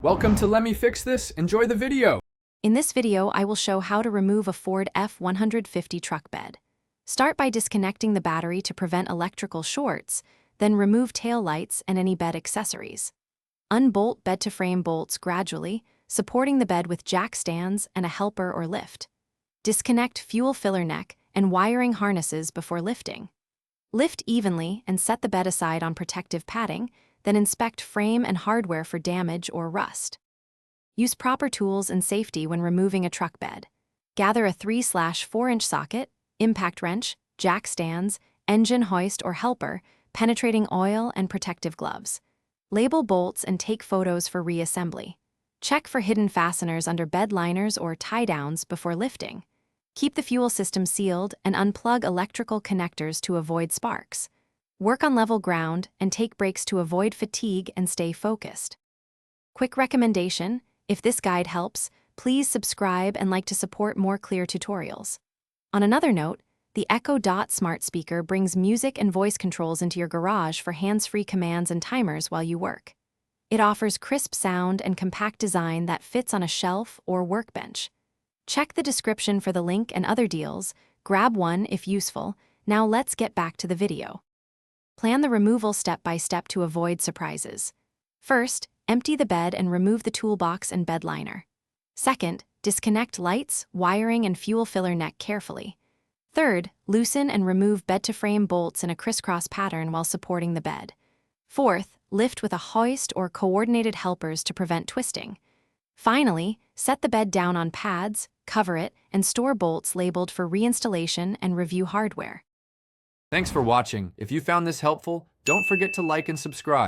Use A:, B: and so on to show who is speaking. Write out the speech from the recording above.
A: Welcome to Let Me Fix This. Enjoy the video.
B: In this video, I will show how to remove a Ford F150 truck bed. Start by disconnecting the battery to prevent electrical shorts, then remove tail lights and any bed accessories. Unbolt bed-to-frame bolts gradually, supporting the bed with jack stands and a helper or lift. Disconnect fuel filler neck and wiring harnesses before lifting. Lift evenly and set the bed aside on protective padding, then inspect frame and hardware for damage or rust. Use proper tools and safety when removing a truck bed. Gather a 3/4-inch socket, impact wrench, jack stands, engine hoist or helper, penetrating oil and protective gloves. Label bolts and take photos for reassembly. Check for hidden fasteners under bed liners or tie-downs before lifting. Keep the fuel system sealed and unplug electrical connectors to avoid sparks. Work on level ground and take breaks to avoid fatigue and stay focused. Quick recommendation: if this guide helps, please subscribe and like to support more clear tutorials. On another note, the Echo Dot smart speaker brings music and voice controls into your garage for hands-free commands and timers while you work. It offers crisp sound and compact design that fits on a shelf or workbench. Check the description for the link and other deals. Grab one if useful. Now let's get back to the video. Plan the removal step by step to avoid surprises. First, empty the bed and remove the toolbox and bed liner. Second, disconnect lights, wiring, and fuel filler neck carefully. Third, loosen and remove bed-to-frame bolts in a crisscross pattern while supporting the bed. Fourth, lift with a hoist or coordinated helpers to prevent twisting. Finally, set the bed down on pads, cover it, and store bolts labeled for reinstallation and review hardware.
A: Thanks for watching. If you found this helpful, don't forget to like and subscribe.